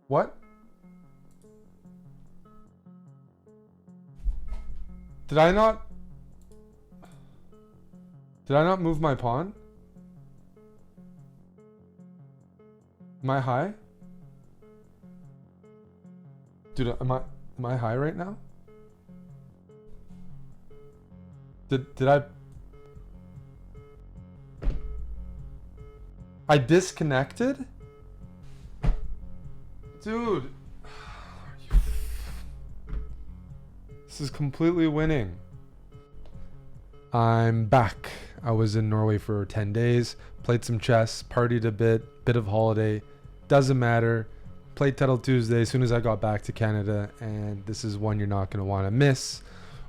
What? Did I not? Did I not move my pawn? Am I high? Dude, am I high right now? Did I disconnected? Dude. This is completely winning. I'm back. I was in Norway for 10 days, played some chess, partied a bit of holiday. Doesn't matter. Played Title Tuesday as soon as I got back to Canada, and this is one you're not going to want to miss.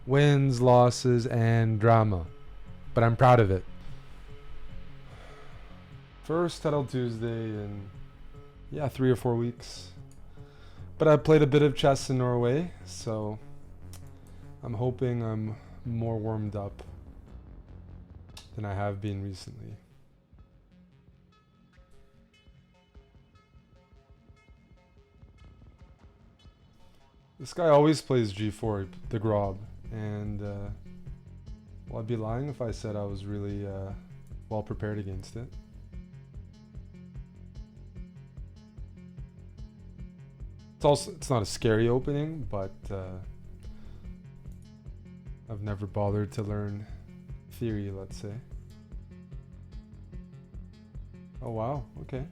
Wins, losses, and drama. But I'm proud of it. First Title Tuesday in, 3 or 4 weeks. But I played a bit of chess in Norway, so I'm hoping I'm more warmed up than I have been recently. This guy always plays g4, the Grob, and well, I'd be lying if I said I was really well prepared against it. It's not a scary opening, but I've never bothered to learn theory, let's say. Oh wow, okay.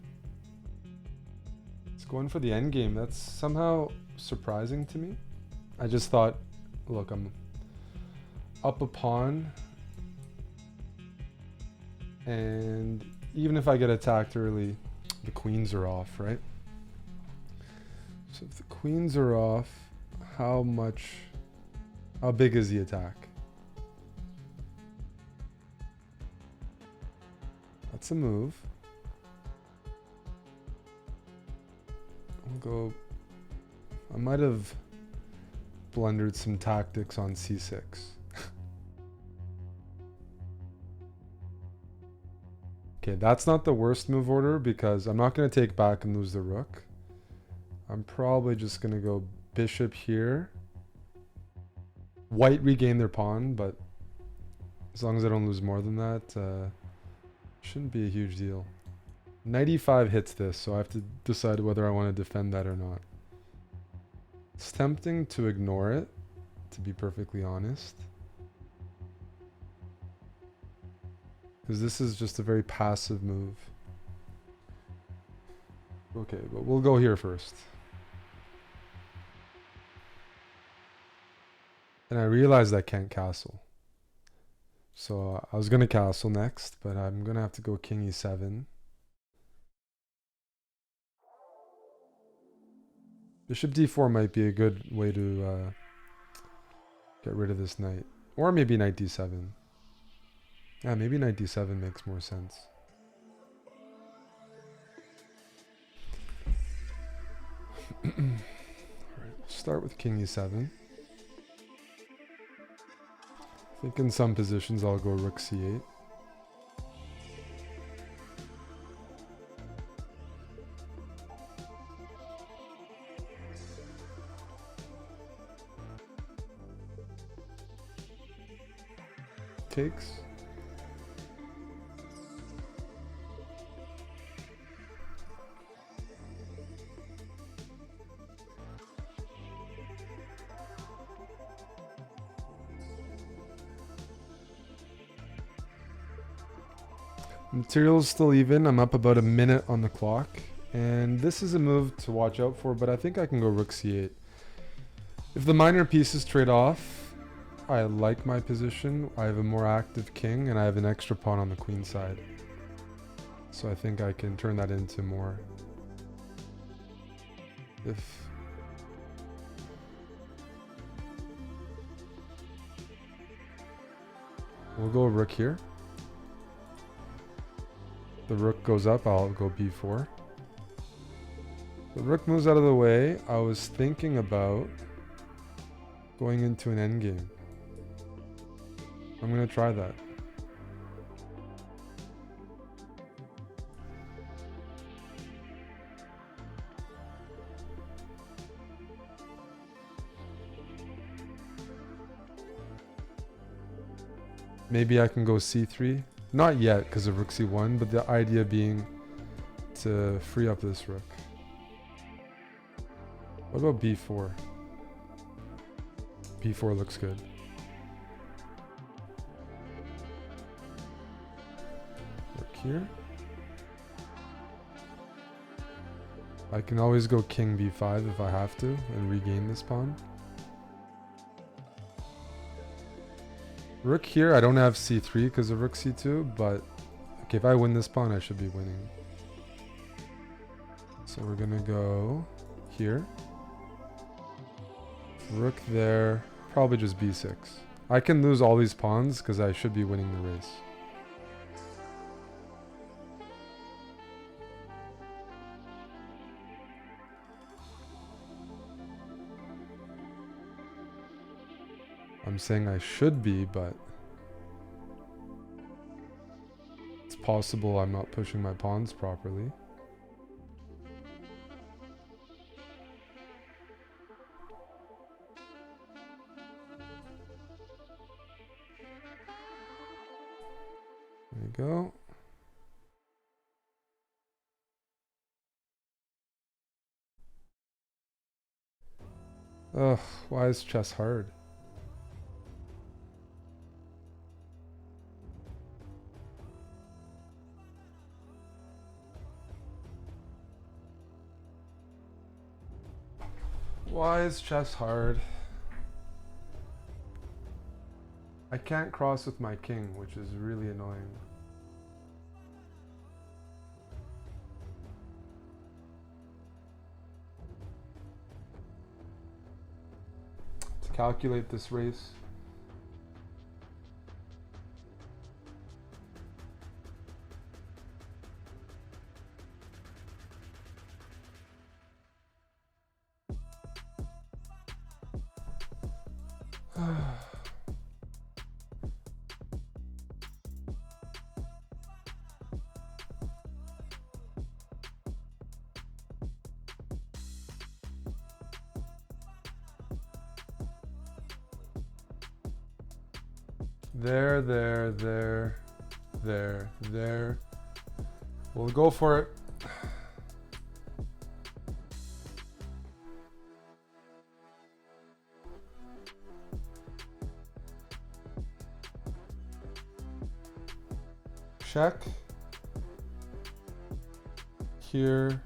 It's going for the end game. That's somehow surprising to me. I just thought, look, I'm up a pawn, and even if I get attacked early, the queens are off, right? So if the queens are off, how big is the attack? That's a move. I'll go. I might have blundered some tactics on c6. Okay, that's not the worst move order because I'm not going to take back and lose the rook. I'm probably just going to go bishop here. White regain their pawn, but as long as I don't lose more than that, shouldn't be a huge deal. Knight e5 hits this, so I have to decide whether I want to defend that or not. It's tempting to ignore it, to be perfectly honest. Because this is just a very passive move. Okay, but we'll go here first. And I realized I can't castle. So I was going to castle next, but I'm going to have to go king e7. Bishop d4 might be a good way to get rid of this knight. Or maybe knight d7. Yeah, maybe knight d7 makes more sense. Alright, start with king e7. I think in some positions I'll go rook c8. Takes. Material's still even. I'm up about a minute on the clock. And this is a move to watch out for, but I think I can go rook c8. If the minor pieces trade off, I like my position. I have a more active king, and I have an extra pawn on the queen side. So I think I can turn that into more. We'll go rook here. The rook goes up, I'll go b4. The rook moves out of the way. I was thinking about going into an endgame. I'm gonna try that. Maybe I can go c3. Not yet because of rook c1, but the idea being to free up this rook. What about b4? b4 looks good. Rook here. I can always go king b5 if I have to and regain this pawn. Rook here, I don't have c3 because of rook c2, but okay, if I win this pawn, I should be winning. So we're gonna go here. Rook there, probably just b6. I can lose all these pawns because I should be winning the race. I'm saying I should be, but it's possible I'm not pushing my pawns properly. There you go. Ugh, why is chess hard? Why is chess hard? I can't cross with my king, which is really annoying. To calculate this race. There. We'll go for it. Check. Here.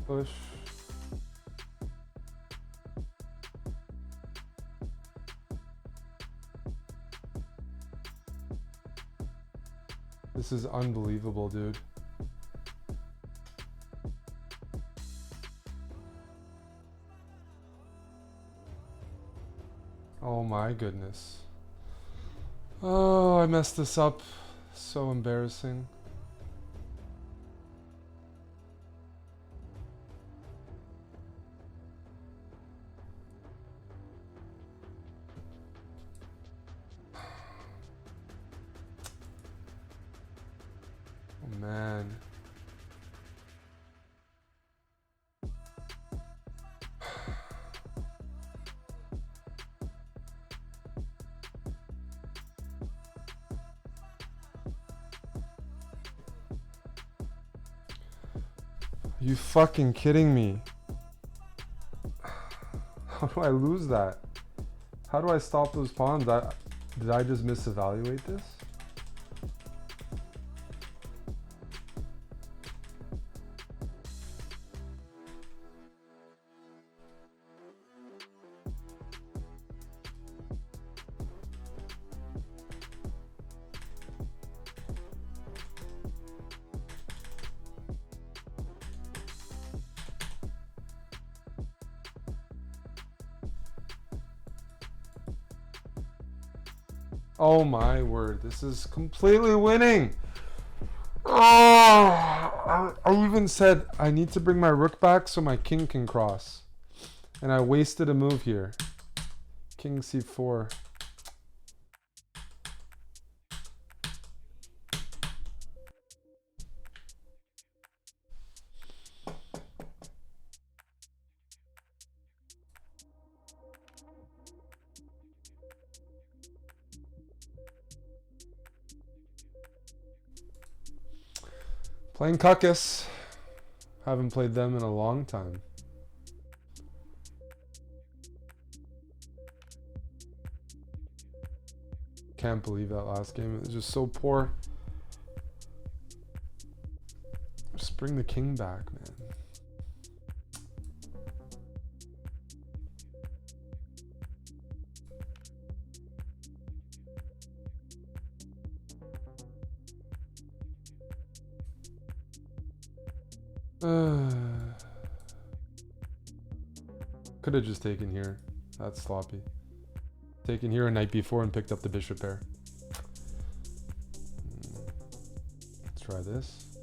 Push. This is unbelievable, dude. Oh my goodness. Oh, I messed this up. So embarrassing. Oh man. Are you fucking kidding me? How do I lose that? How do I stop those pawns? Did I just misevaluate this? Oh my word, this is completely winning. Oh, I even said I need to bring my rook back so my king can cross. And I wasted a move here. King c4. Playing Caucus. Haven't played them in a long time. Can't believe that last game. It was just so poor. Just bring the king back, man. Could have just taken here. That's sloppy. Taken here a knight b4 and picked up the bishop pair. Let's try this.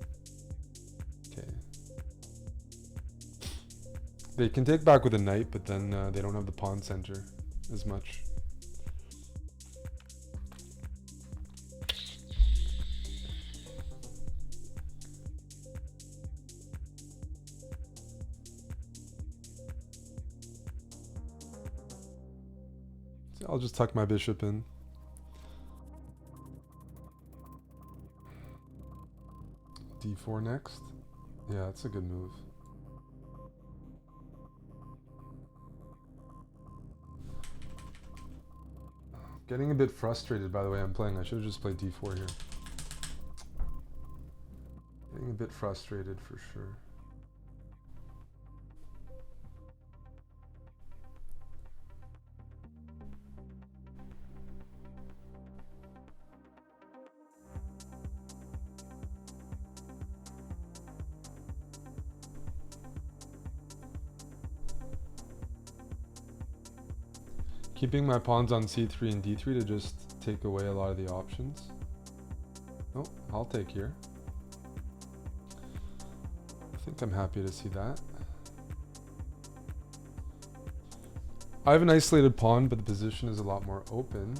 Okay. They can take back with a knight, but then they don't have the pawn center as much. I'll just tuck my bishop in. d4 next. Yeah, that's a good move. Getting a bit frustrated by the way I'm playing. I should have just played d4 here. Getting a bit frustrated for sure. Keeping my pawns on c3 and d3 to just take away a lot of the options. Oh, I'll take here. I think I'm happy to see that. I have an isolated pawn, but the position is a lot more open,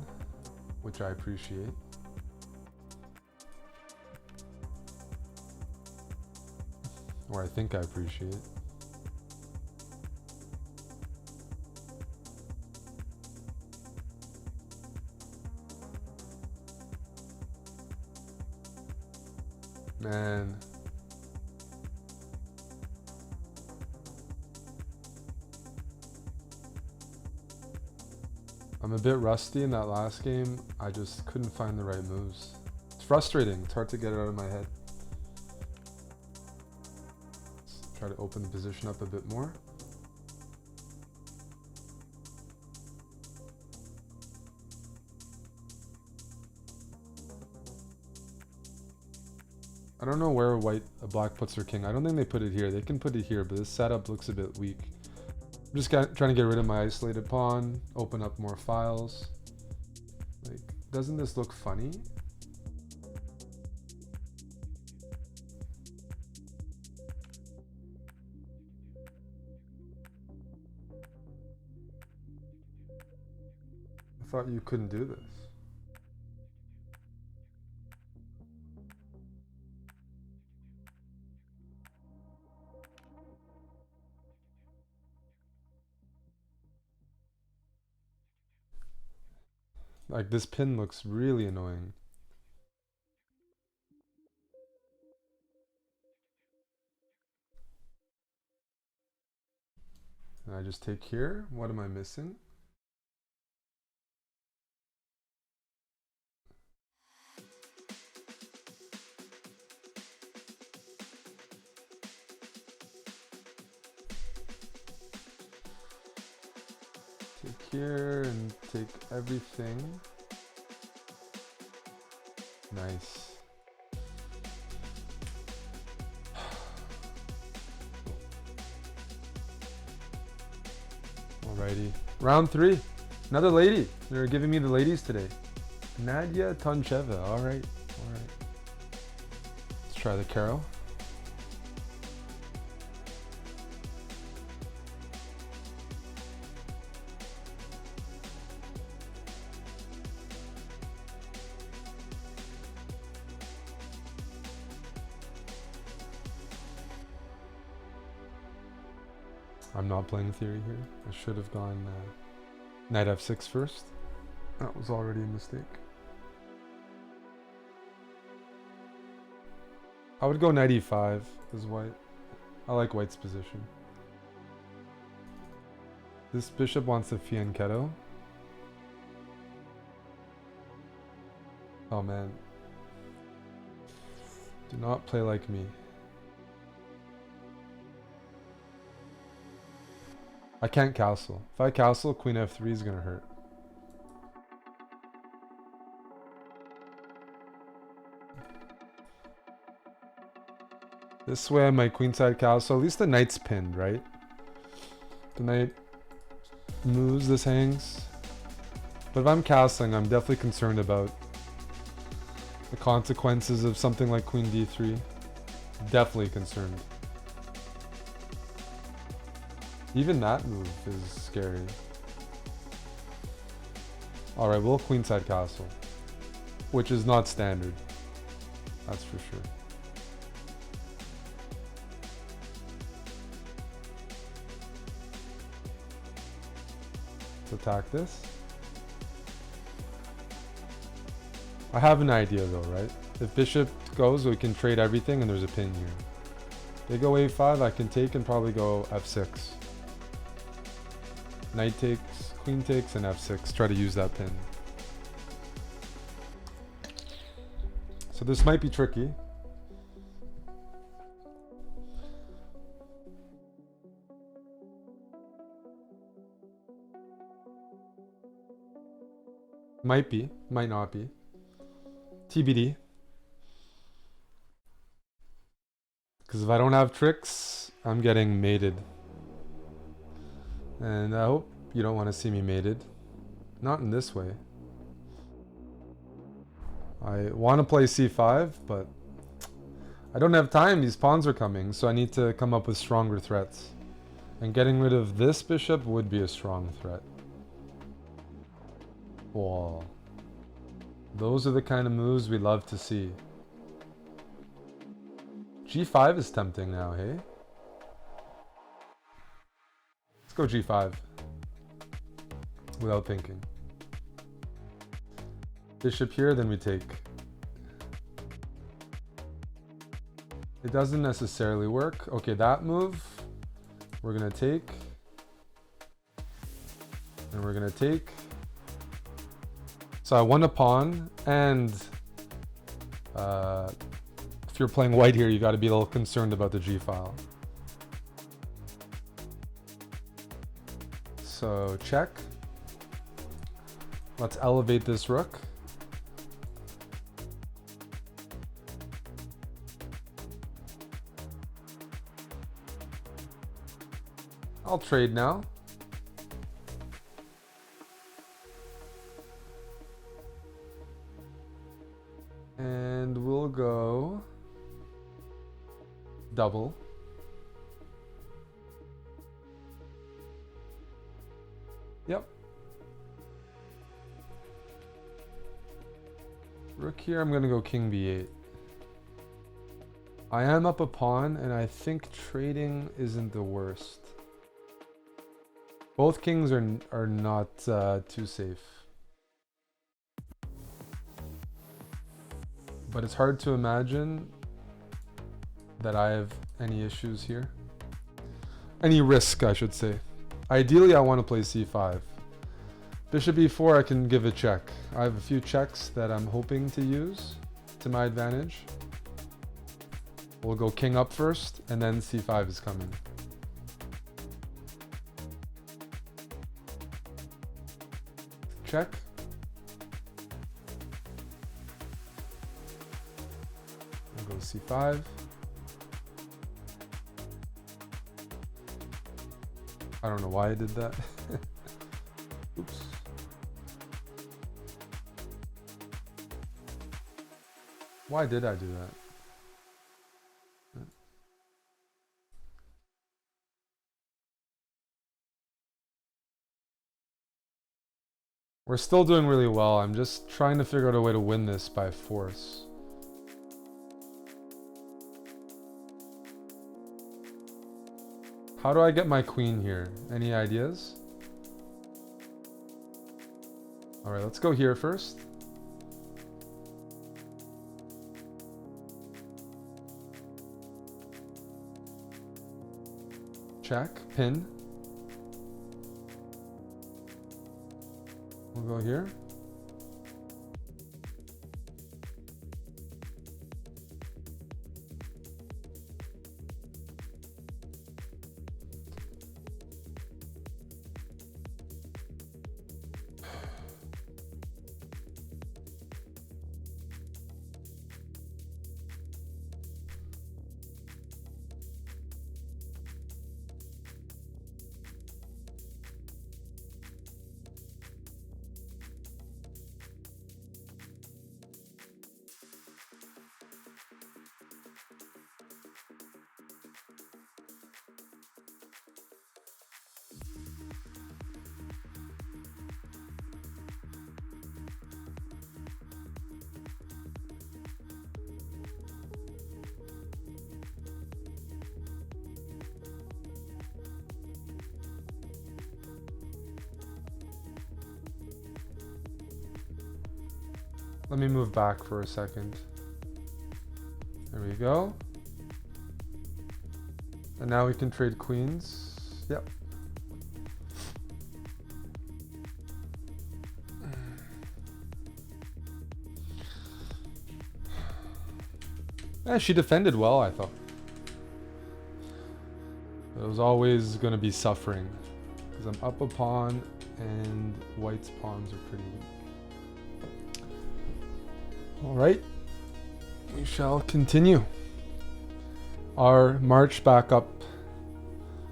which I appreciate. Or I think I appreciate. Man. I'm a bit rusty in that last game. I just couldn't find the right moves. It's frustrating. It's hard to get it out of my head. Let's try to open the position up a bit more. I don't know where black puts their king. I don't think they put it here. They can put it here, but this setup looks a bit weak. I'm just trying to get rid of my isolated pawn, open up more files. Like, doesn't this look funny? I thought you couldn't do this. Like, this pin looks really annoying. And I just take here. What am I missing? Take here and take everything. Nice. Alrighty. Round 3. Another lady. They're giving me the ladies today. Nadia Toncheva. Alright. Alright. Let's try the Carol. I'm not playing theory here. I should have gone knight f6 first. That was already a mistake. I would go knight e5 as white. I like white's position. This bishop wants to fianchetto. Oh man. Do not play like me. I can't castle. If I castle, queen f3 is gonna hurt. This way I might queenside castle. At least the knight's pinned, right? The knight moves, this hangs. But if I'm castling, I'm definitely concerned about the consequences of something like queen d3. Definitely concerned. Even that move is scary. Alright, we'll queenside castle. Which is not standard. That's for sure. Let's attack this. I have an idea though, right? If bishop goes, we can trade everything and there's a pin here. They go a5, I can take and probably go f6. Knight takes, queen takes, and f6. Try to use that pin. So this might be tricky. Might be, might not be. TBD. Because if I don't have tricks, I'm getting mated. And I hope you don't want to see me mated. Not in this way. I want to play c5, but I don't have time. These pawns are coming, so I need to come up with stronger threats. And getting rid of this bishop would be a strong threat. Whoa. Those are the kind of moves we love to see. g5 is tempting now, hey? Let's go g5. Without thinking. Bishop here, then we take. It doesn't necessarily work. Okay, that move, we're gonna take. And we're gonna take. So I won a pawn, and if you're playing white here, you got to be a little concerned about the g-file. So check. Let's elevate this rook. I'll trade now. And we'll go double. Yep. Rook here, I'm gonna go king b8. I am up a pawn, and I think trading isn't the worst. Both kings are not too safe. But it's hard to imagine that I have any issues here. Any risk, I should say. Ideally, I want to play c5. Bishop e4, I can give a check. I have a few checks that I'm hoping to use to my advantage. We'll go king up first, and then c5 is coming. Check. I'll go c5. I don't know why I did that. Oops. Why did I do that? We're still doing really well. I'm just trying to figure out a way to win this by force. How do I get my queen here? Any ideas? All right, let's go here first. Check, pin. We'll go here. Let me move back for a second. There we go. And now we can trade queens. Yep. Yeah, she defended well, I thought. But it was always going to be suffering because I'm up a pawn and white's pawns are pretty weak. All right, we shall continue our march back up.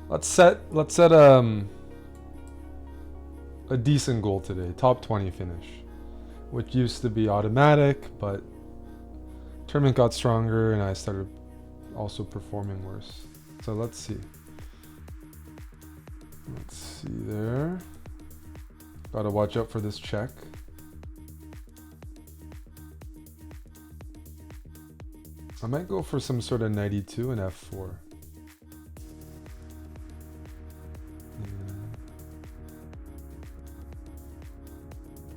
Let's set a decent goal today, top 20 finish, which used to be automatic, but tournament got stronger and I started also performing worse. So let's see. Let's see there. Gotta watch out for this check. I might go for some sort of 92 and f4. Yeah.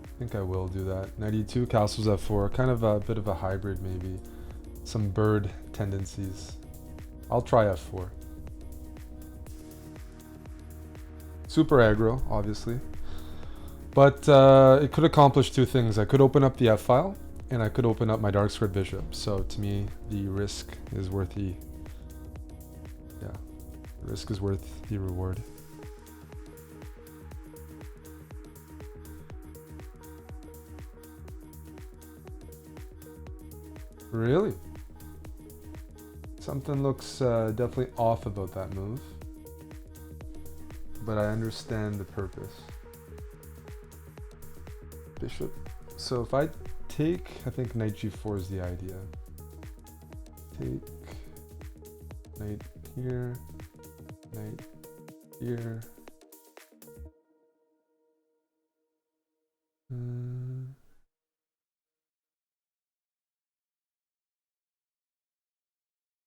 I think I will do that. 92, castles f4, kind of a bit of a hybrid maybe. Some bird tendencies. I'll try f4. Super aggro, obviously. But it could accomplish two things. I could open up the f-file, and I could open up my dark squared bishop. So to me, the risk is worth the risk is worth the reward. Really? Something looks definitely off about that move, but I understand the purpose. Bishop. So if I take, I think knight g4 is the idea. Take knight here, knight here.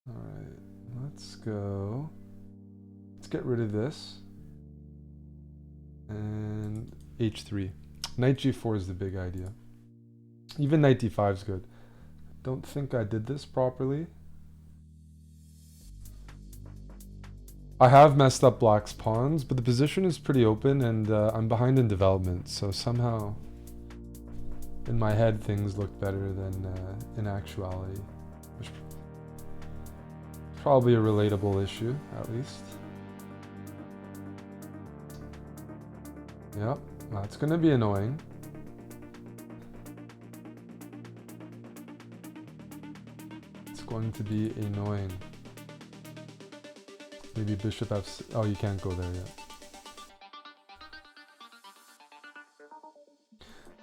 All right, let's go. Let's get rid of this. And h3. Knight g4 is the big idea. Even knight d5 is good. Don't think I did this properly. I have messed up black's pawns, but the position is pretty open and I'm behind in development, so somehow in my head things look better than in actuality. Which is probably a relatable issue, at least. Yep, that's gonna be annoying. Going to be annoying. Maybe bishop f. Oh, you can't go there yet.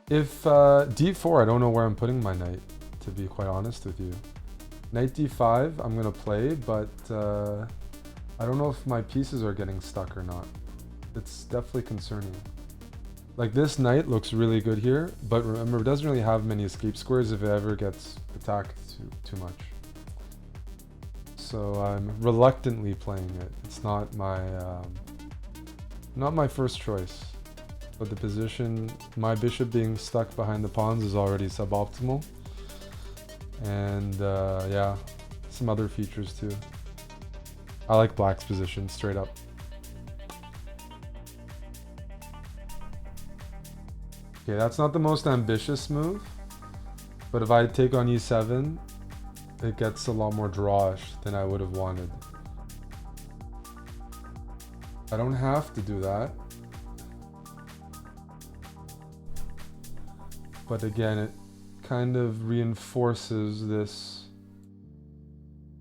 If d4, I don't know where I'm putting my knight, to be quite honest with you. Knight d5, I'm gonna play, but I don't know if my pieces are getting stuck or not. It's definitely concerning. Like, this knight looks really good here, but remember, it doesn't really have many escape squares if it ever gets attacked too much. So I'm reluctantly playing it. It's not my first choice. But the position, my bishop being stuck behind the pawns is already suboptimal. And yeah, some other features too. I like black's position, straight up. Okay, that's not the most ambitious move. But if I take on e7, it gets a lot more drawish than I would have wanted. I don't have to do that. But again, it kind of reinforces this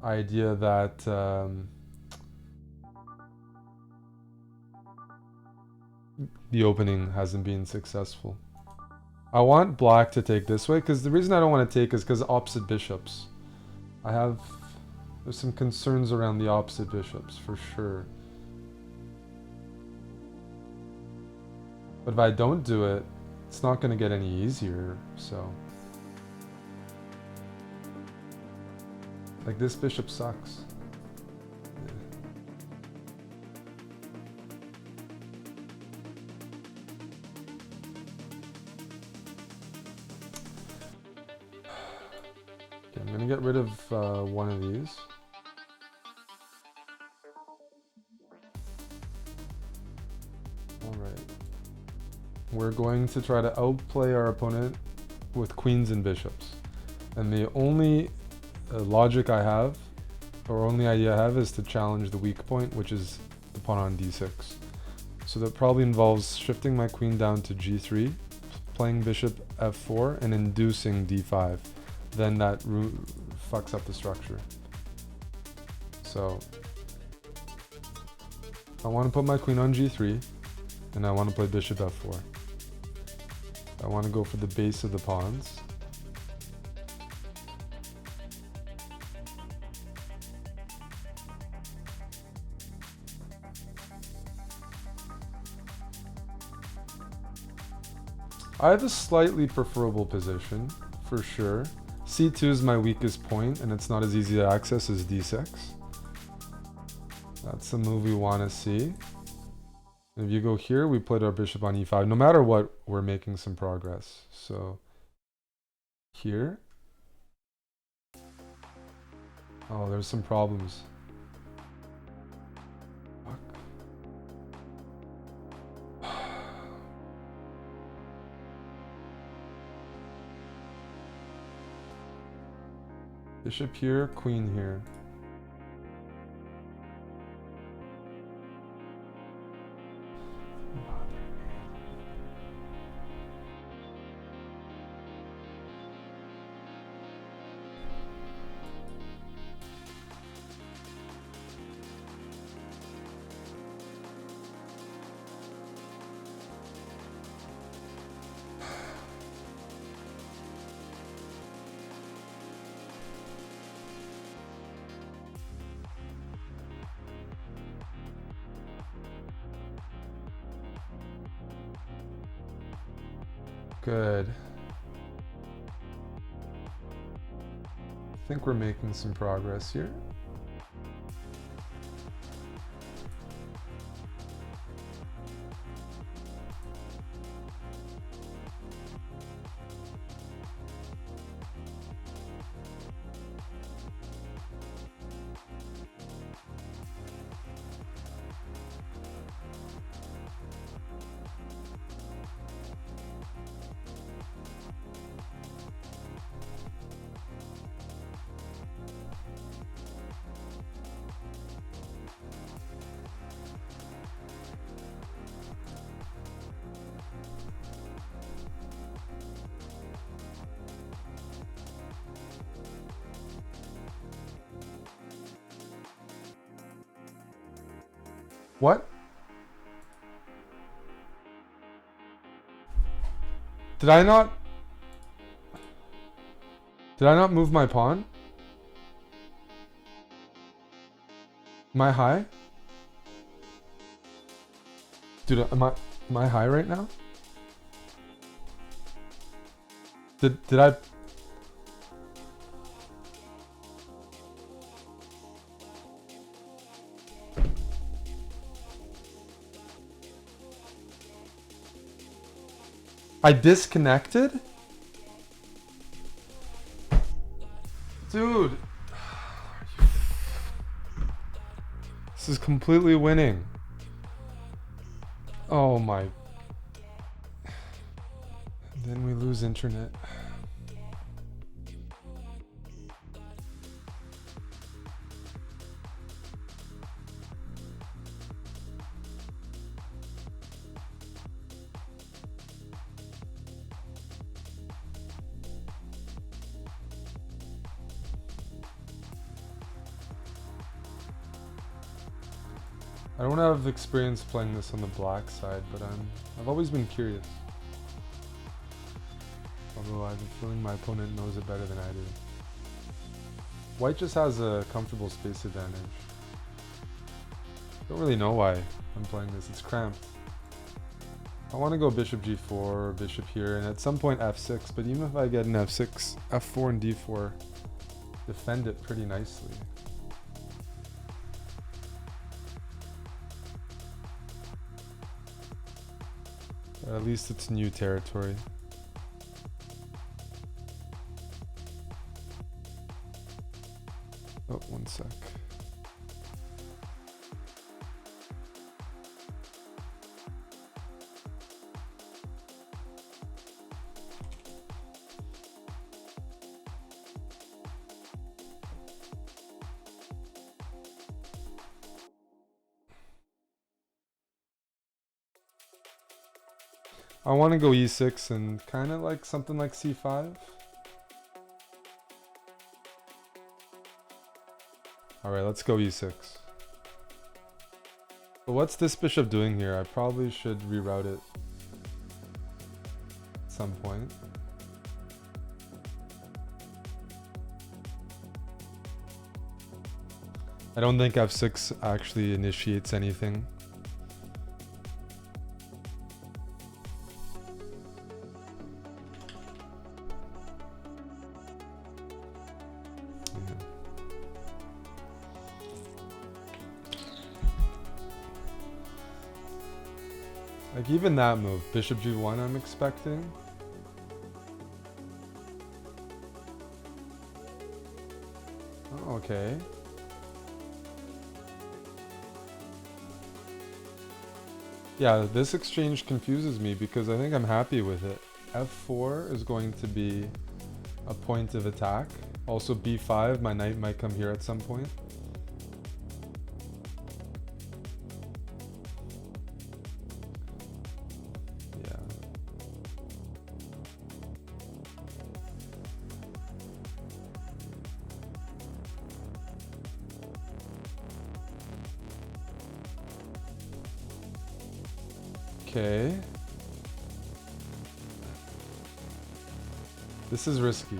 idea that the opening hasn't been successful. I want black to take this way, because the reason I don't want to take is because opposite bishops. There's some concerns around the opposite bishops, for sure. But if I don't do it, it's not going to get any easier, so. Like, this bishop sucks. Okay, I'm going to get rid of one of these. Alright. We're going to try to outplay our opponent with queens and bishops. And the only logic I have, or only idea I have, is to challenge the weak point, which is the pawn on d6. So that probably involves shifting my queen down to g3, playing bishop f4, and inducing d5. Then that fucks up the structure. So I want to put my queen on g3, and I want to play bishop f4. I want to go for the base of the pawns. I have a slightly preferable position, for sure. c2 is my weakest point, and it's not as easy to access as d6. That's the move we want to see. And if you go here, we played our bishop on e5. No matter what, we're making some progress. So here. Oh, there's some problems. Fuck. Bishop here, queen here. Good. I think we're making some progress here. What? Did I not move my pawn? Am I high? Dude, am I high right now? Did I? I disconnected? Dude. This is completely winning. Oh my. Then we lose internet. I don't have experience playing this on the black side, but I've always been curious. Although I have a feeling my opponent knows it better than I do. White just has a comfortable space advantage. Don't really know why I'm playing this, it's cramped. I want to go bishop g4 or bishop here, and at some point f6, but even if I get an f6, f4 and d4 defend it pretty nicely. At least it's new territory. Oh, one sec. I want to go e6 and kind of like something like c5. Alright, let's go e6. But what's this bishop doing here? I probably should reroute it at some point. I don't think f6 actually initiates anything. Like even that move, bishop g1 I'm expecting. Oh, okay. Yeah, this exchange confuses me because I think I'm happy with it. f4 is going to be a point of attack. Also b5, my knight might come here at some point. Okay. This is risky.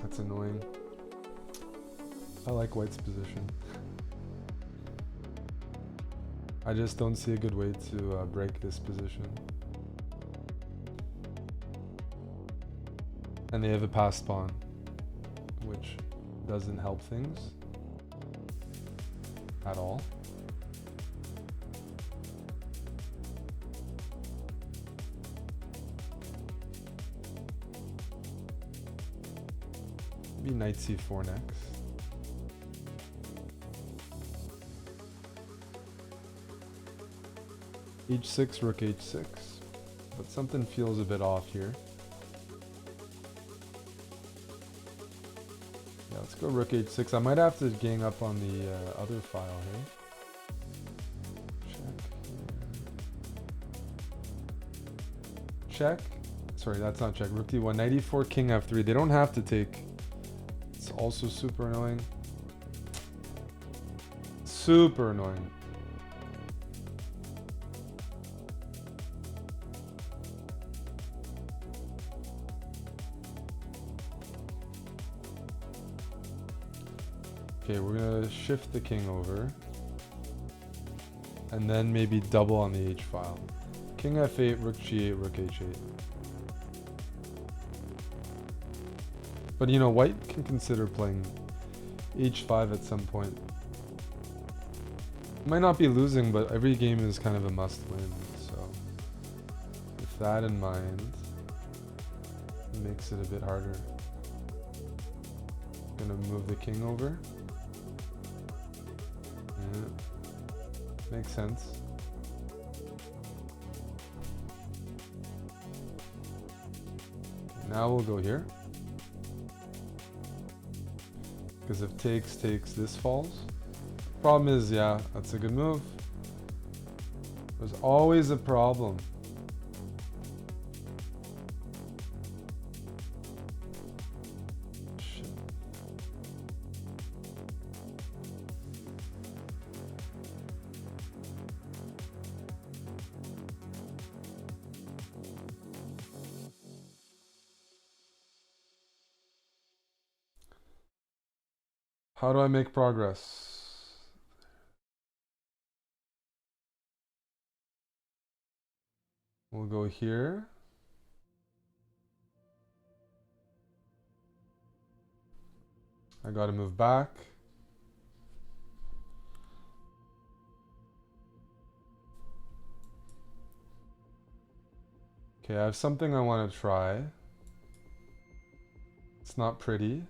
That's annoying. I like white's position. I just don't see a good way to break this position. And they have a passed pawn, which doesn't help things at all. Maybe knight c4 next. h6, rook h6, but something feels a bit off here. Yeah, let's go rook h6. I might have to gang up on the other file here. Check. Check. Sorry, that's not check. Rook d1, knight e4, king f3. They don't have to take. It's also super annoying. Super annoying. Okay, we're gonna shift the king over. And then maybe double on the h file. King f8, rook g8, rook h8. But you know, white can consider playing h5 at some point. Might not be losing, but every game is kind of a must-win. So with that in mind, it makes it a bit harder. Gonna move the king over. Yeah. Makes sense. Now we'll go here. Because if takes, this falls. Problem is, yeah, that's a good move. There's always a problem. Shit. How do I make progress? We'll go here. I gotta move back. Okay, I have something I want to try. It's not pretty.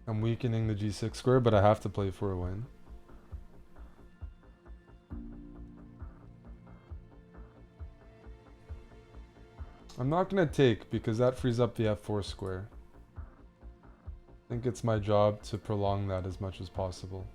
I'm weakening the g6 square, but I have to play for a win. I'm not going to take because that frees up the f4 square. I think it's my job to prolong that as much as possible.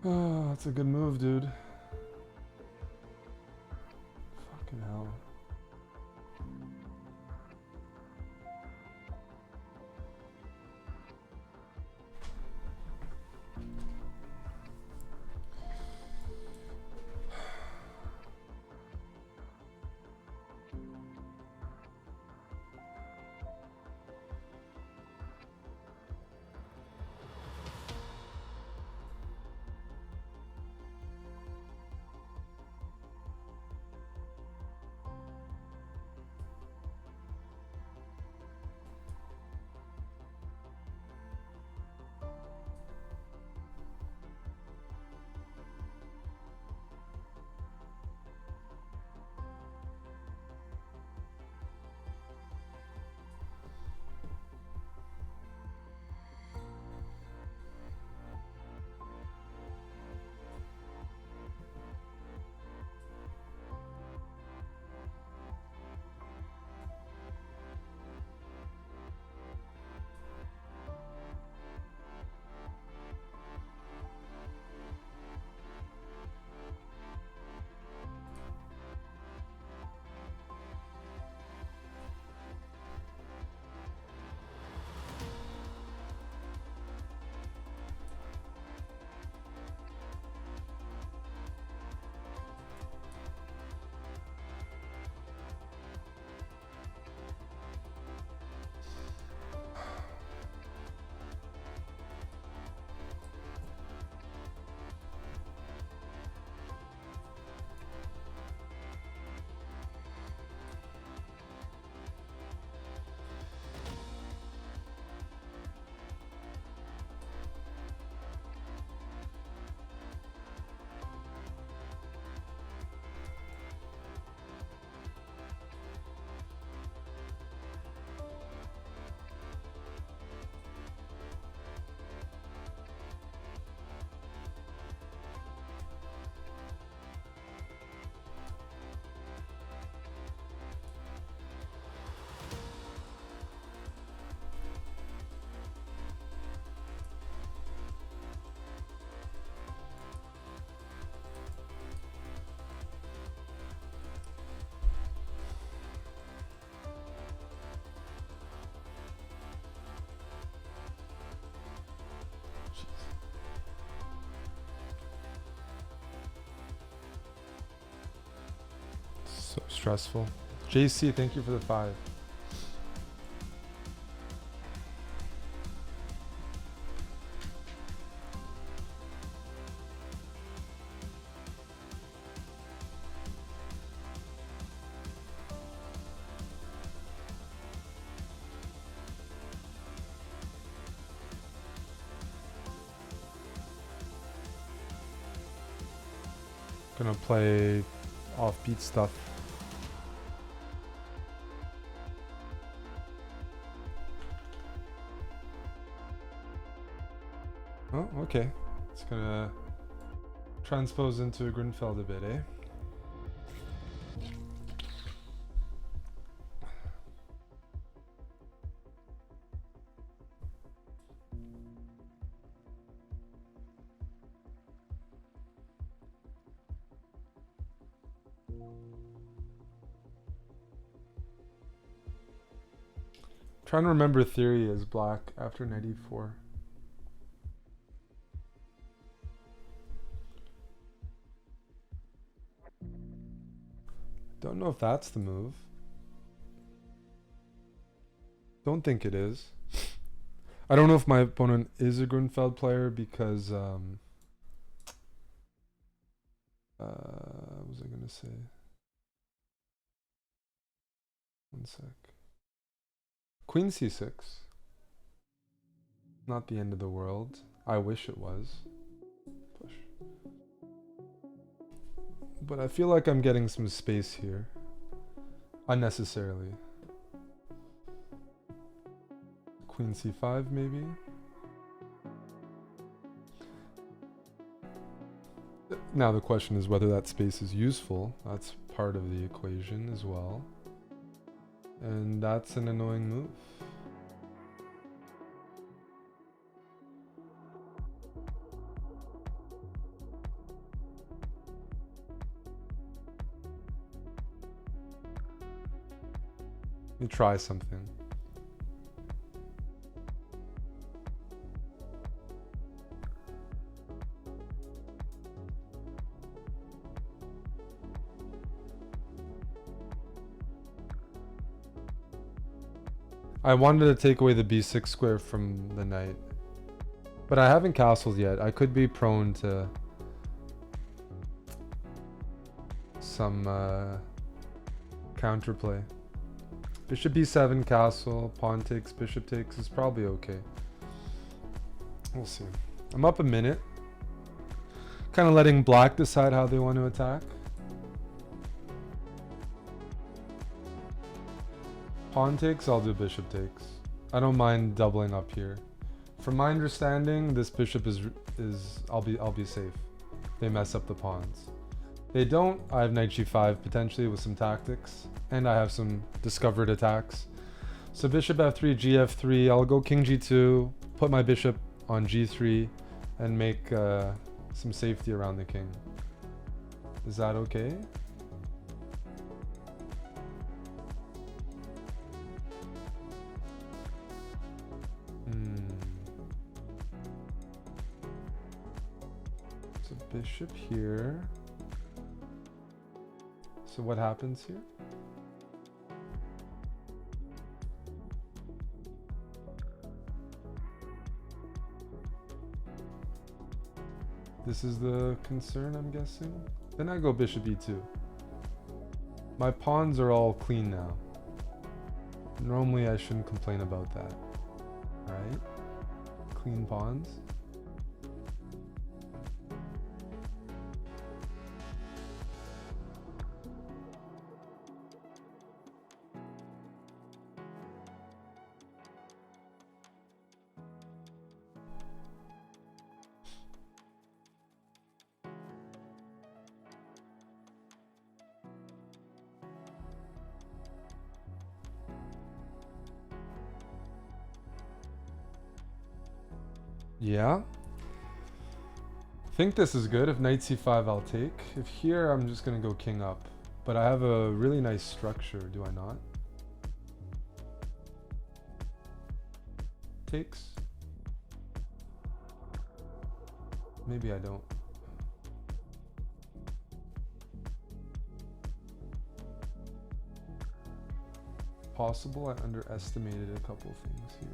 Oh, that's a good move, dude. Fucking hell. stressful. JC, thank you for the 5. Gonna play offbeat stuff. Oh, okay. It's gonna transpose into a Grunfeld a bit, eh? Trying to remember theory as black after knight e4. Don't know if that's the move. Don't think it is. I don't know if my opponent is a Grunfeld player because what was I gonna say? One sec. Queen c6. Not the end of the world. I wish it was. Push. But I feel like I'm getting some space here. Unnecessarily. Queen c5 maybe? Now the question is whether that space is useful. That's part of the equation as well. And that's an annoying move. Let me try something. I wanted to take away the b6 square from the knight. But I haven't castled yet. I could be prone to some counterplay. Bishop b7 castle, pawn takes, bishop takes is probably okay. We'll see. I'm up a minute. Kind of letting black decide how they want to attack. Pawn takes, I'll do bishop takes. I don't mind doubling up here. From my understanding, this bishop is I'll be safe. They mess up the pawns. They don't. I have knight g5 potentially with some tactics, and I have some discovered attacks. So bishop f3, gf3. I'll go king g2, put my bishop on g3, and make some safety around the king. Is that okay? So bishop here. So what happens here? This is the concern, I'm guessing. Then I go bishop e2. My pawns are all clean now. Normally I shouldn't complain about that. Alright? Clean pawns. Yeah. I think this is good. If knight c5, I'll take. If here, I'm just going to go king up. But I have a really nice structure, do I not? Takes. Maybe I don't. possible. I underestimated a couple things here.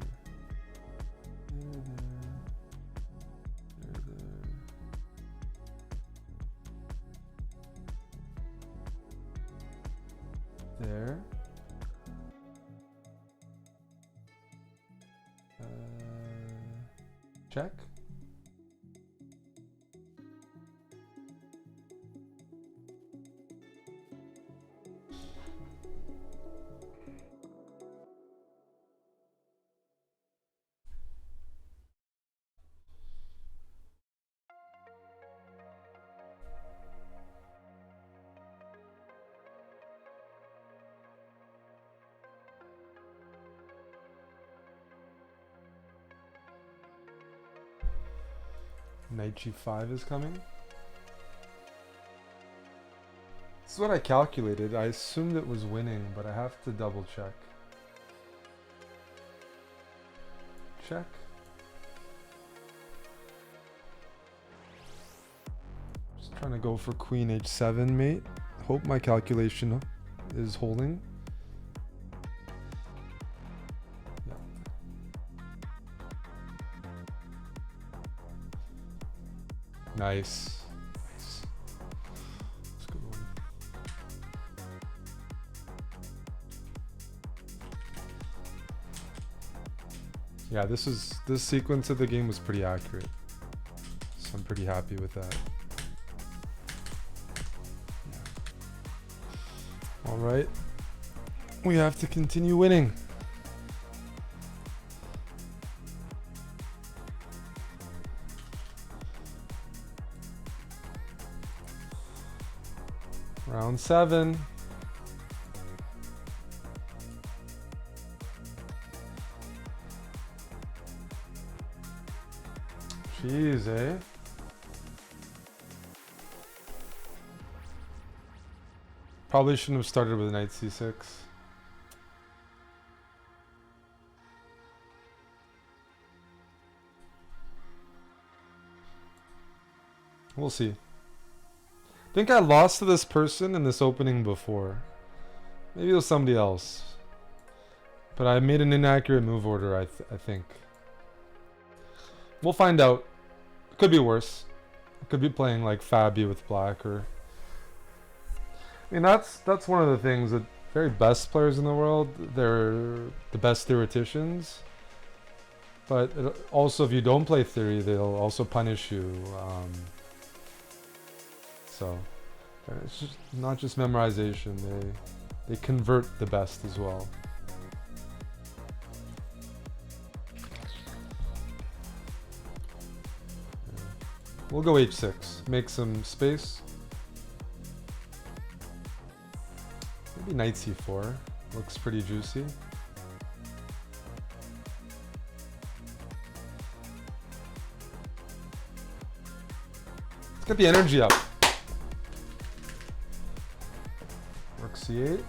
There. Check. Knight g5 is coming. This is what I calculated. I assumed it was winning, but I have to double check. Check. Just trying to go for queen h7, mate. Hope my calculation is holding. Nice. Nice. That's a good one. Yeah, this sequence of the game was pretty accurate. So I'm pretty happy with that. Yeah. All right. We have to continue winning. Round 7. Jeez, eh? Probably shouldn't have started with knight c6. We'll see. I think I lost to this person in this opening before. Maybe it was somebody else. But I made an inaccurate move order, I think. We'll find out. It could be worse. I could be playing like Fabi with black, or... I mean, that's one of the things that very best players in the world, they're the best theoreticians. But also, if you don't play theory, they'll also punish you. So it's just not just memorization, they convert the best as well. Yeah. We'll go h6, make some space. Maybe knight c4, looks pretty juicy. Let's get the energy up. Rook c8.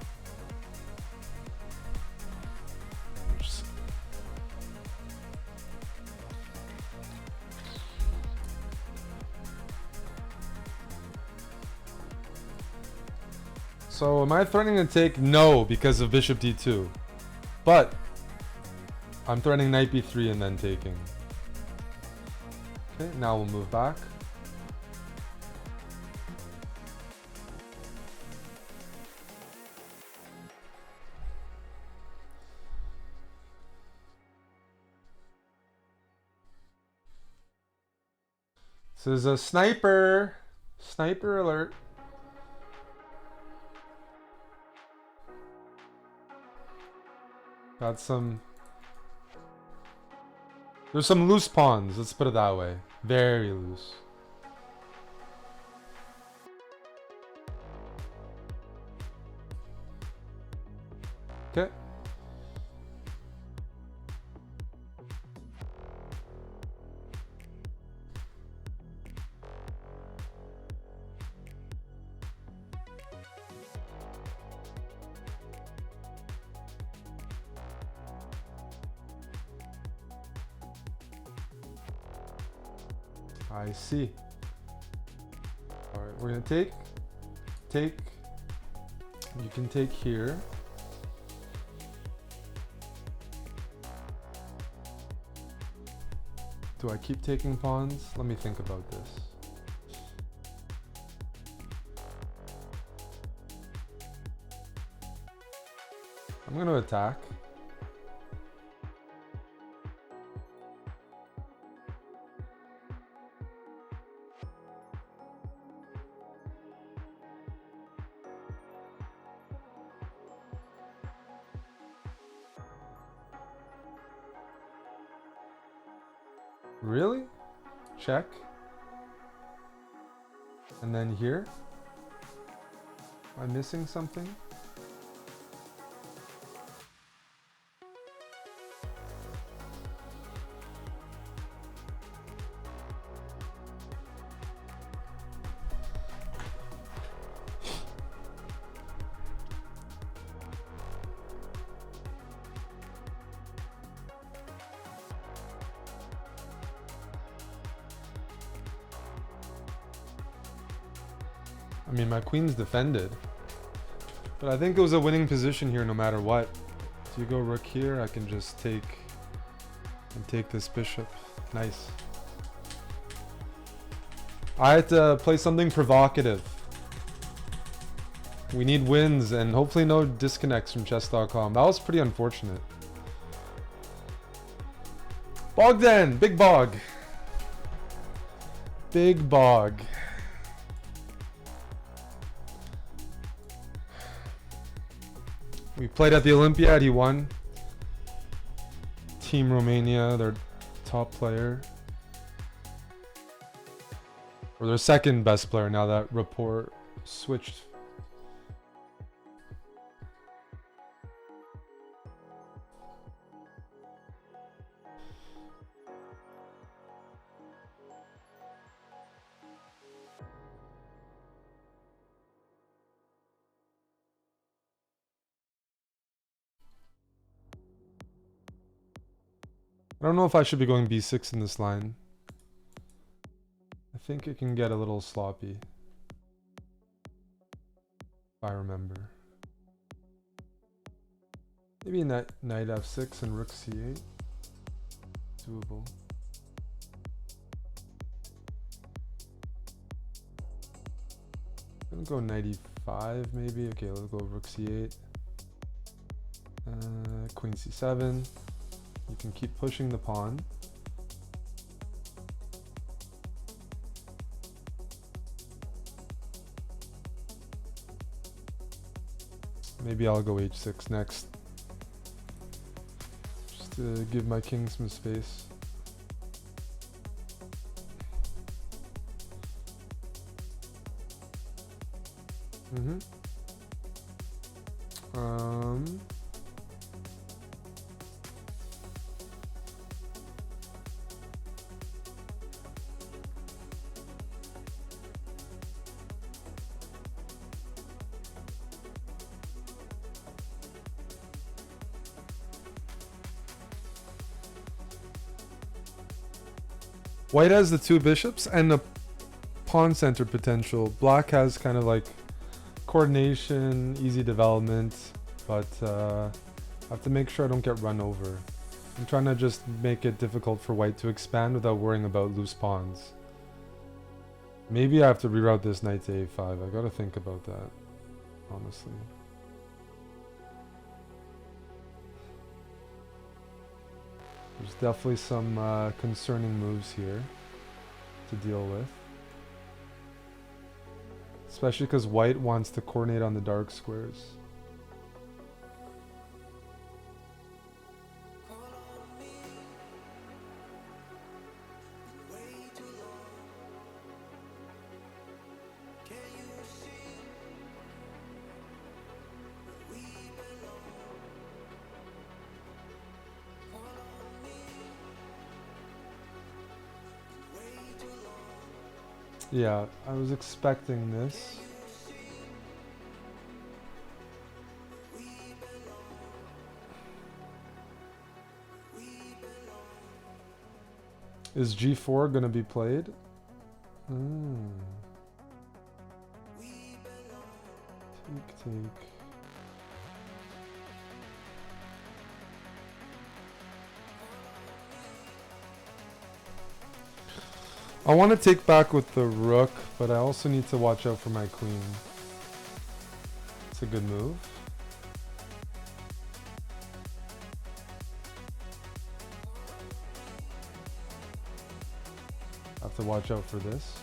So am I threatening to take? No, because of bishop d2. But I'm threatening knight b3 and then taking. Okay, now we'll move back. This is a sniper. Sniper alert. Got some... There's some loose pawns, let's put it that way. Very loose. Okay. I see. All right, we're gonna take. You can take here. Do I keep taking pawns? Let me think about this. I'm gonna attack. Really? Check. And then here? Am I missing something? I mean, my queen's defended. But I think it was a winning position here no matter what. So you go rook here, I can just take this bishop. Nice. I had to play something provocative. We need wins and hopefully no disconnects from chess.com. That was pretty unfortunate. Bogdan! Big bog. Big bog. We played at the Olympiad, he won. Team Romania, their top player. Or their second best player now that report switched. I don't know if I should be going b6 in this line. I think it can get a little sloppy. If I remember. Maybe knight f6 and rook c8. Doable. I'm gonna go knight e5 maybe. Okay, let's go rook c8. Queen c7. You can keep pushing the pawn. Maybe I'll go h6 next. Just to give my king some space. White has the two bishops and the pawn center potential. Black has kind of like coordination, easy development, but I have to make sure I don't get run over. I'm trying to just make it difficult for white to expand without worrying about loose pawns. Maybe I have to reroute this knight to a5. I gotta think about that, honestly. There's definitely some concerning moves here to deal with. Especially because white wants to coordinate on the dark squares. Yeah, I was expecting this. Is g4 gonna be played? Take. I want to take back with the rook, but I also need to watch out for my queen. It's a good move. I have to watch out for this.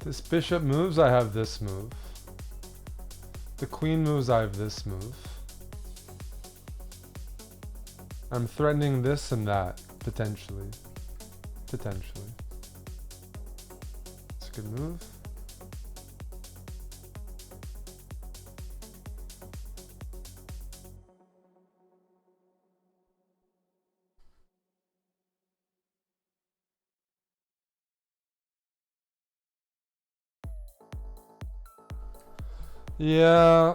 This bishop moves, I have this move. The queen moves, I have this move. I'm threatening this and that, potentially. Potentially. It's a good move. Yeah,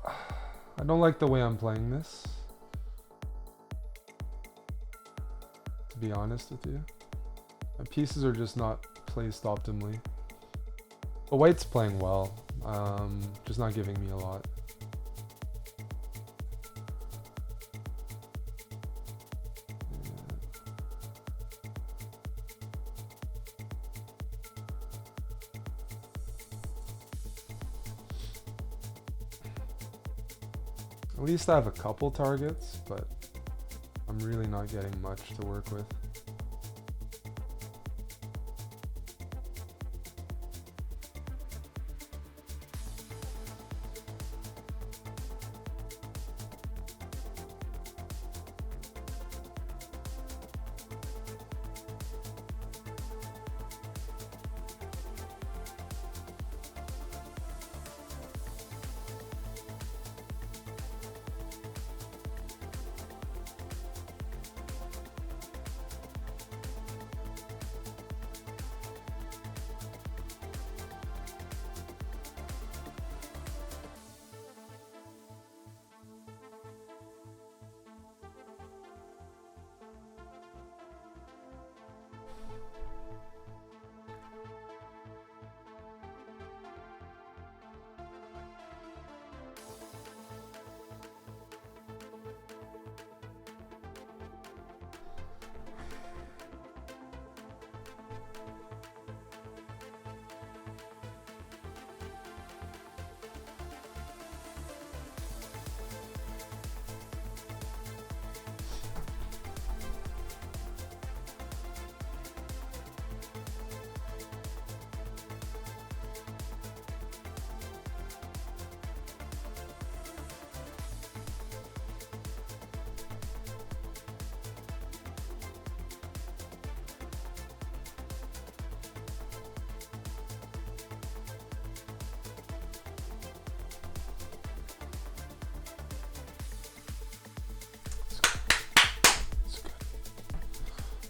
I don't like the way I'm playing this, to be honest with you. My pieces are just not placed optimally. But white's playing well, just not giving me a lot. At least I have a couple targets, but I'm really not getting much to work with.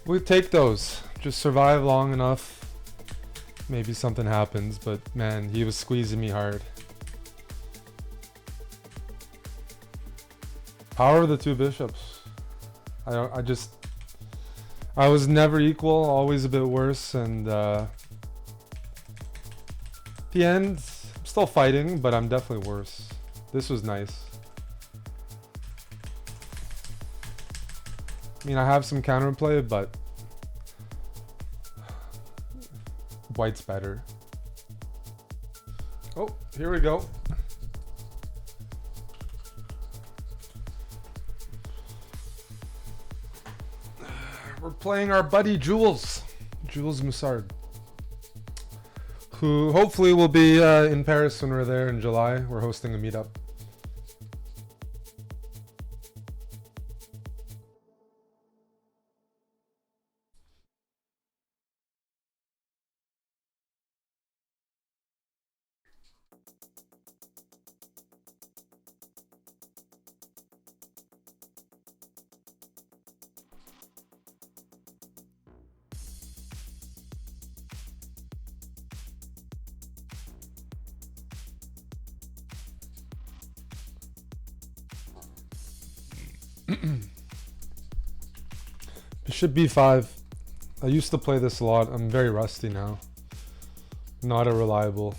We take those. Just survive long enough. Maybe something happens, but man, he was squeezing me hard. Power of the two bishops. I was never equal, always a bit worse, and at the end, I'm still fighting, but I'm definitely worse. This was nice. I mean, I have some counterplay, but white's better. Oh, here we go. We're playing our buddy Jules Moussard, who hopefully will be in Paris when we're there in July. We're hosting a meetup. Bishop b5. I used to play this a lot. I'm very rusty now. Not a reliable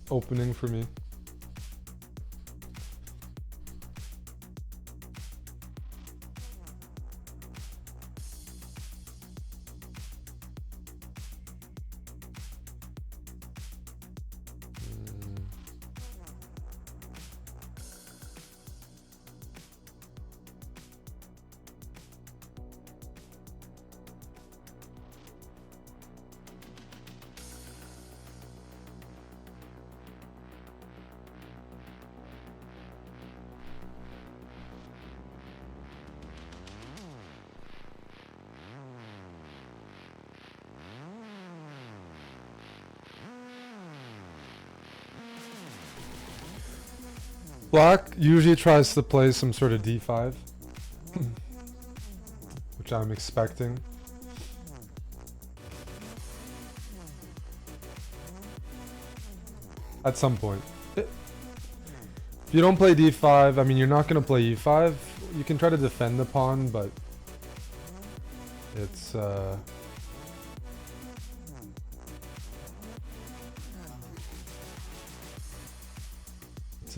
opening for me. Black usually tries to play some sort of d5, which I'm expecting. At some point. If you don't play d5, I mean, you're not going to play e5. You can try to defend the pawn, but it's a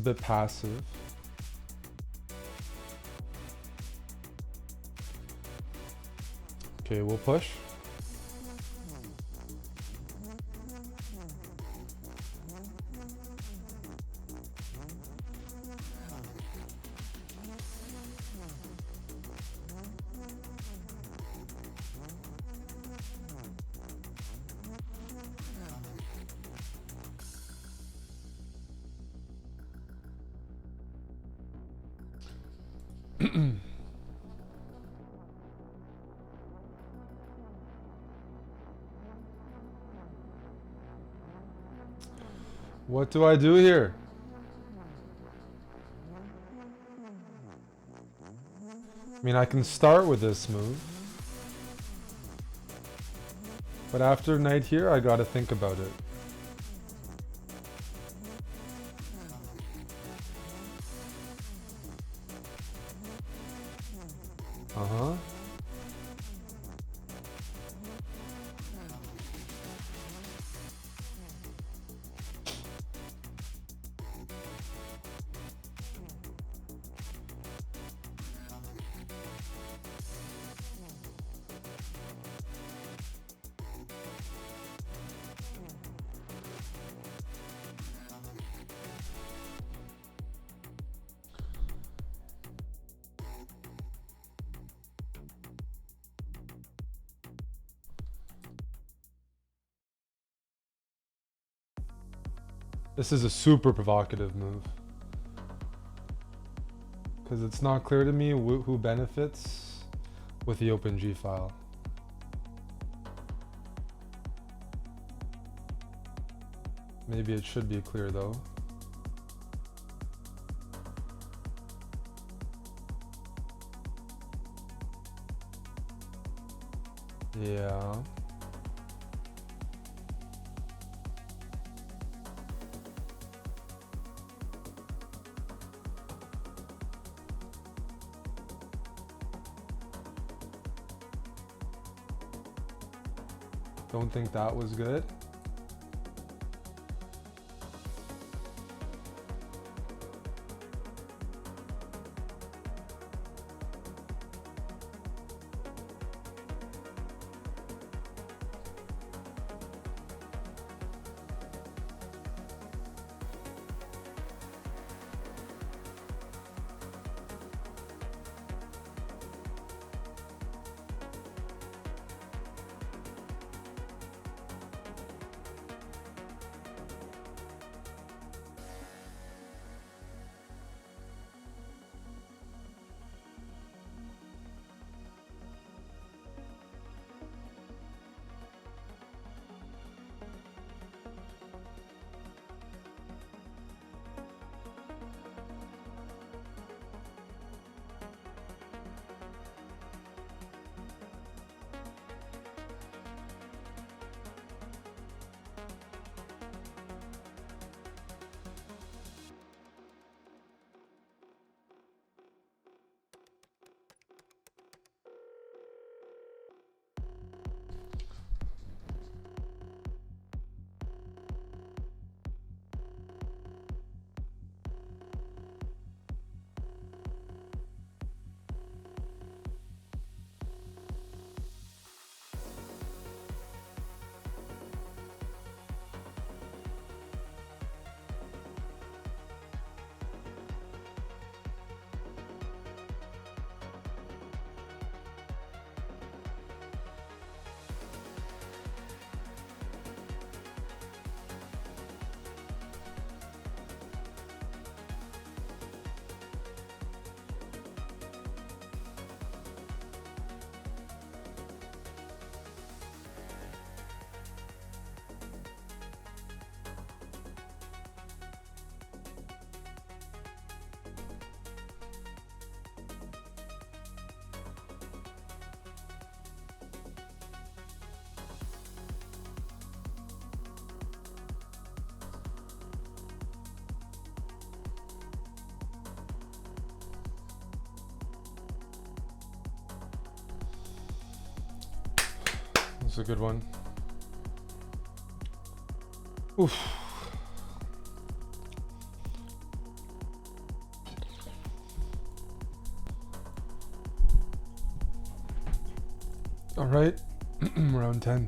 bit passive. Okay, we'll push. What do I do here? I mean, I can start with this move. But after knight here, I gotta think about it. Uh-huh. This is a super provocative move. Because it's not clear to me who benefits with the open G file. Maybe it should be clear though. Yeah. Don't think that was good. It's a good one. Oof. All right, round 10.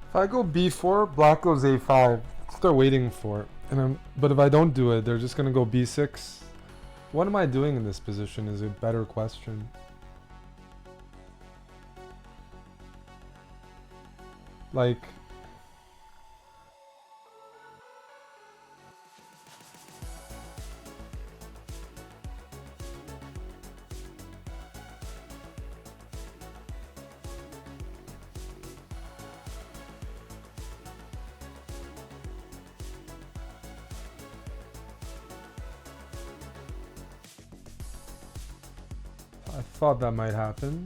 If I go b4, black goes a5. That's what they're waiting for. But if I don't do it, they're just gonna go b6. What am I doing in this position is a better question. Like, I thought that might happen.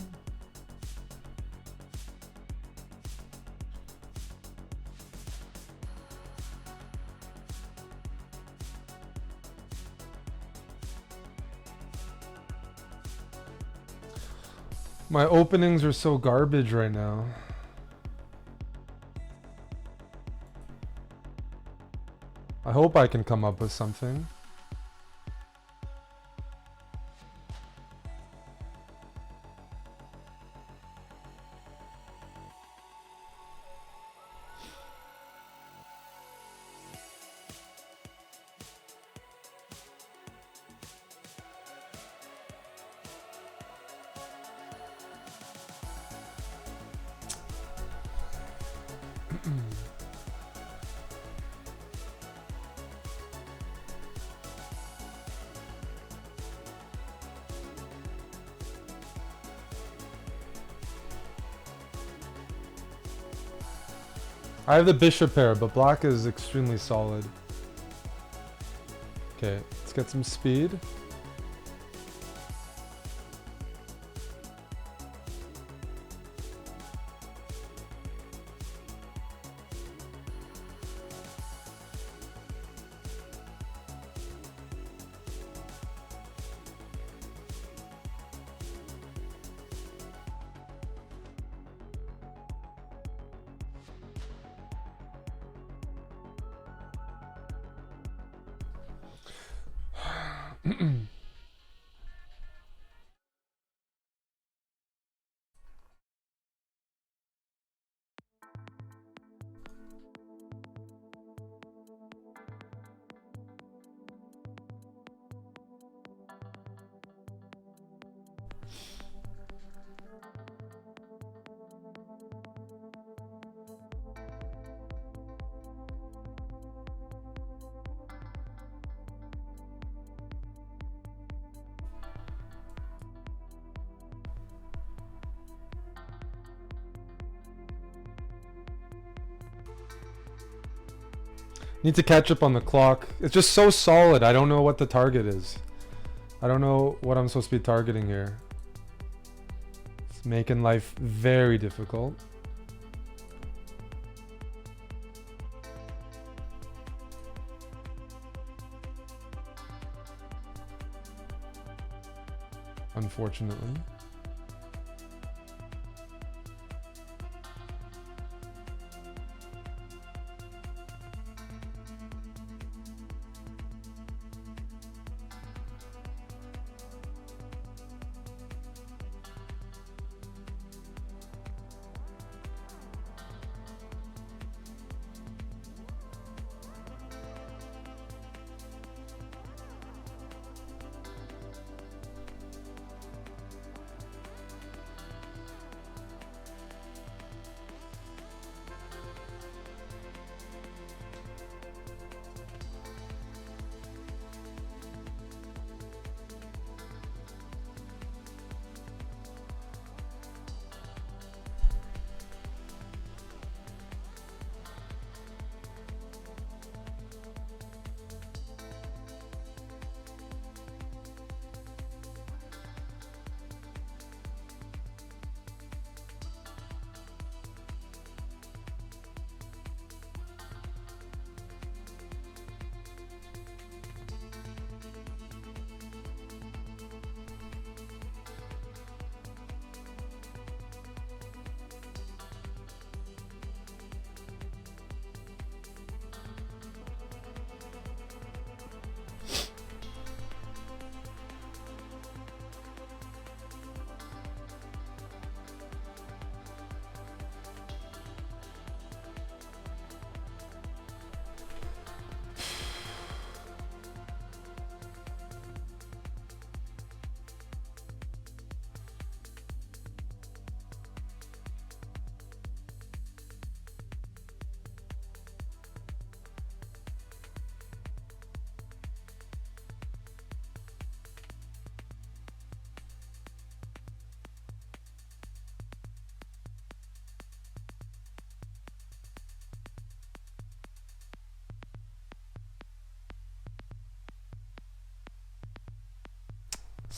My openings are so garbage right now. I hope I can come up with something. I have the bishop pair, but black is extremely solid. Okay, let's get some speed. Need to catch up on the clock. It's just so solid. I don't know what the target is. I don't know what I'm supposed to be targeting here. It's making life very difficult. Unfortunately.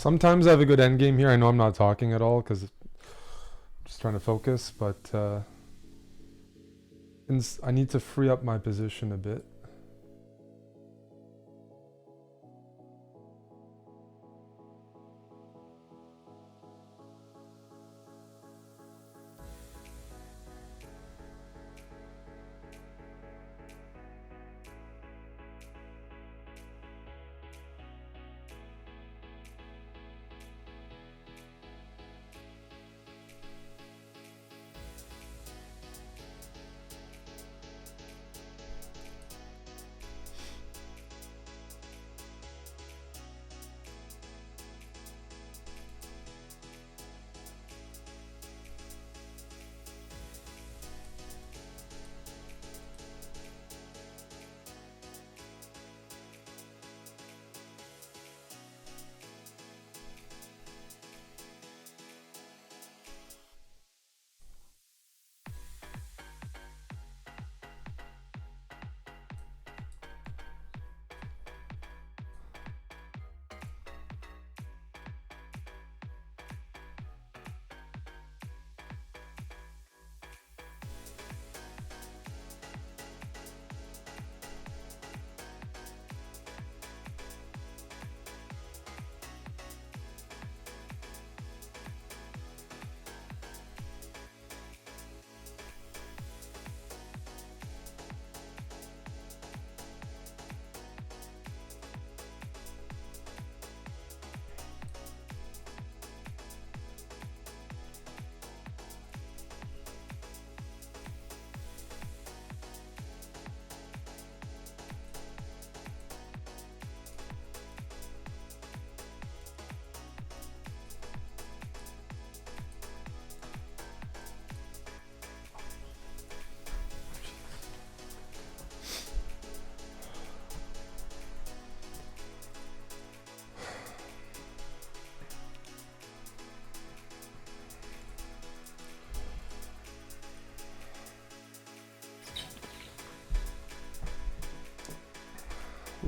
Sometimes I have a good endgame here. I know I'm not talking at all because I'm just trying to focus, but I need to free up my position a bit.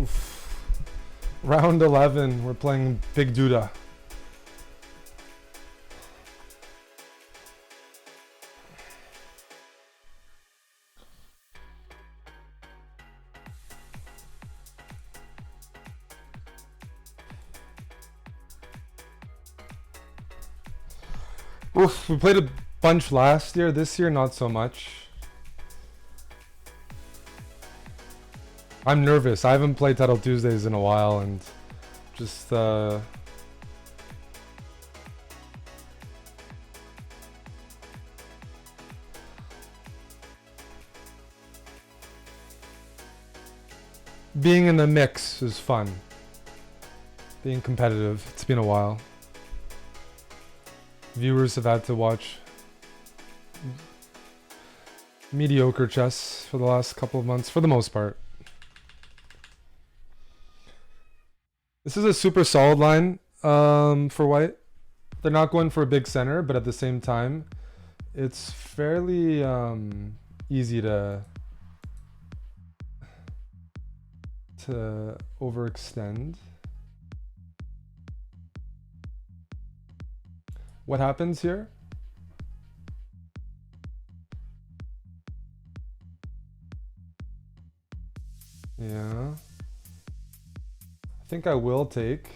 Oof. Round 11, we're playing Big Duda. Oof, we played a bunch last year. This year, not so much. I'm nervous. I haven't played Title Tuesdays in a while, and just being in the mix is fun. Being competitive. It's been a while. Viewers have had to watch mediocre chess for the last couple of months, for the most part. This is a super solid line for white. They're not going for a big center, but at the same time, it's fairly easy to overextend. What happens here? Yeah. I think I will take.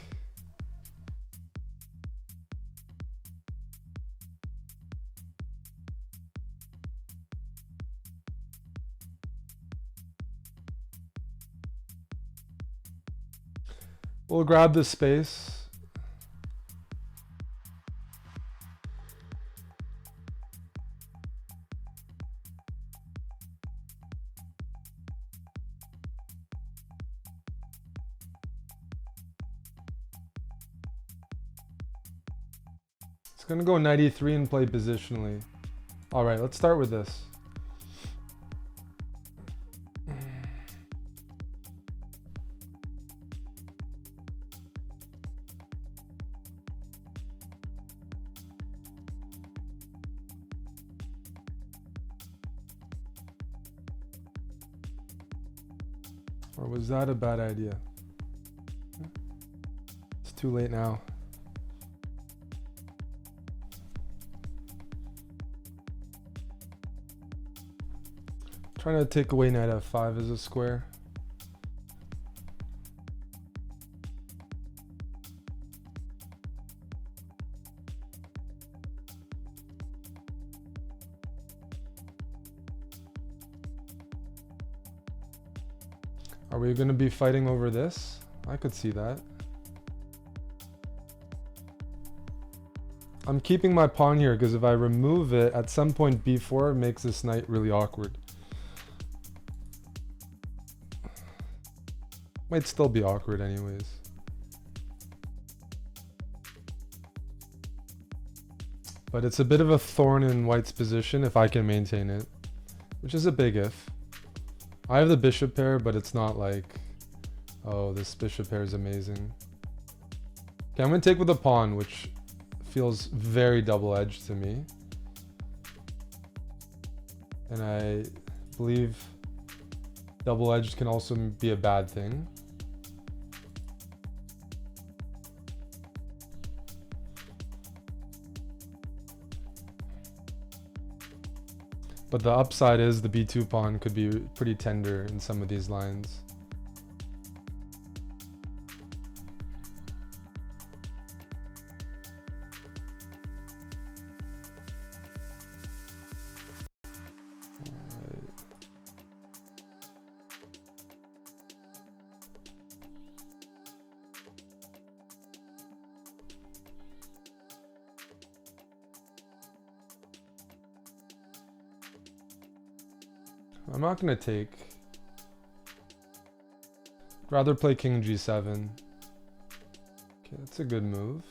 We'll grab this space. It's gonna go 93 and play positionally. All right, let's start with this. Or was that a bad idea? It's too late now. Trying to take away knight f5 as a square. Are we going to be fighting over this? I could see that. I'm keeping my pawn here because if I remove it, at some point b4 makes this knight really awkward. Might still be awkward anyways. But it's a bit of a thorn in white's position if I can maintain it, which is a big if. I have the bishop pair, but it's not like, oh, this bishop pair is amazing. Okay, I'm going to take with a pawn, which feels very double-edged to me. And I believe double-edged can also be a bad thing. But the upside is the b2 pawn could be pretty tender in some of these lines. I'm not going to take. I'd rather play king g7. Okay, that's a good move.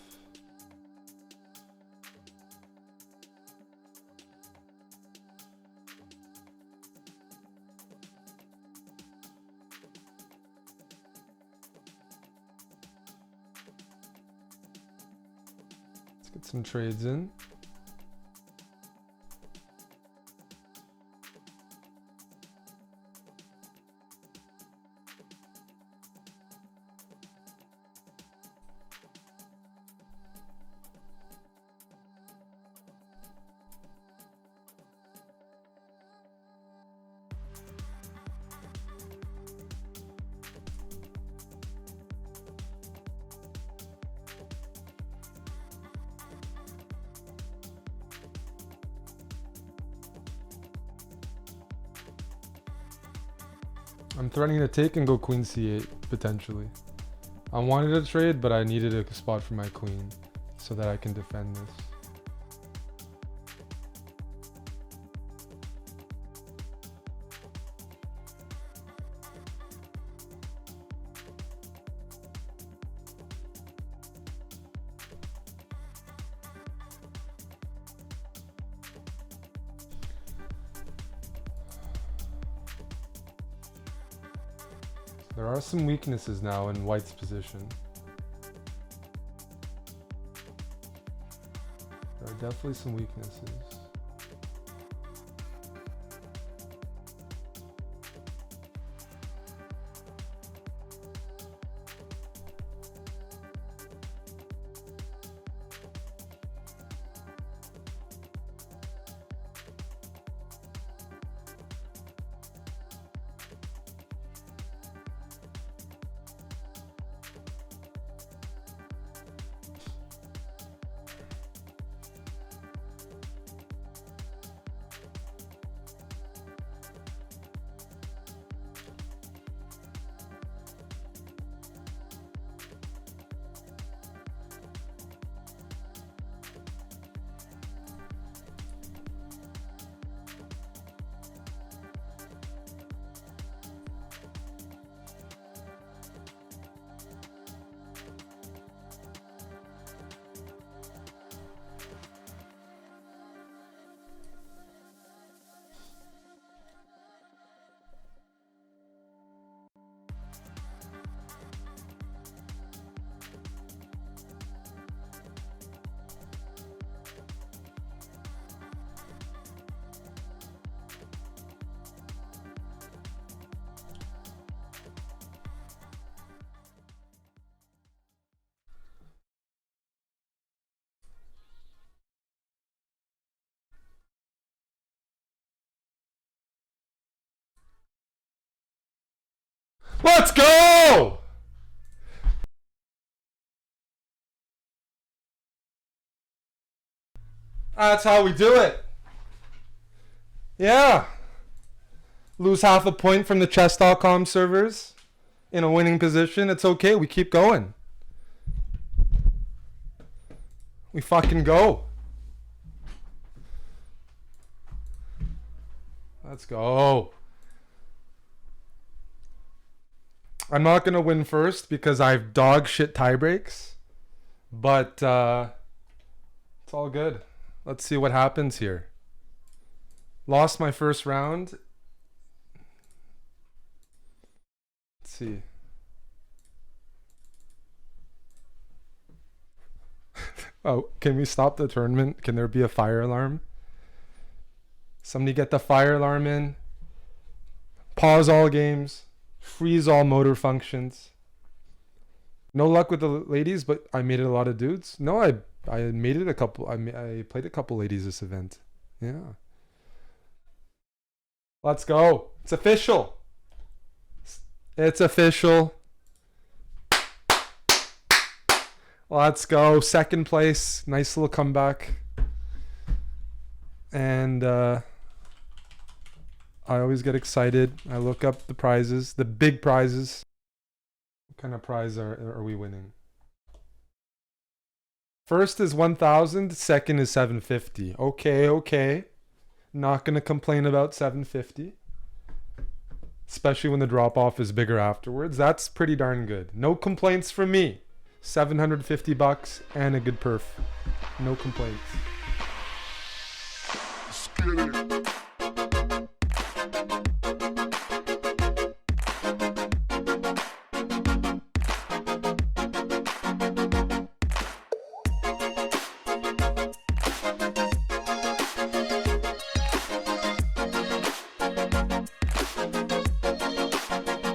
Let's get some trades in. I'm threatening to take and go queen c8, potentially. I wanted a trade, but I needed a spot for my queen so that I can defend this. There are some weaknesses now in white's position. There are definitely some weaknesses. Let's go! That's how we do it. Yeah. Lose half a point from the chess.com servers in a winning position. It's okay. We keep going. We fucking go. Let's go. I'm not going to win first because I have dog shit tie breaks. But it's all good. Let's see what happens here. Lost my first round. Let's see. Oh, can we stop the tournament? Can there be a fire alarm? Somebody get the fire alarm in. Pause all games. Freeze all motor functions. No luck with the ladies, but I made it a lot of dudes. No, I made it a couple. I played a couple ladies this event. Yeah. Let's go. It's official. It's official. Let's go. Second place. Nice little comeback. And I always get excited. I look up the prizes, the big prizes. What kind of prize are we winning? First is 1,000. Second is 750. Okay. Not going to complain about 750. Especially when the drop off is bigger afterwards. That's pretty darn good. No complaints from me. $750 and a good perf. No complaints.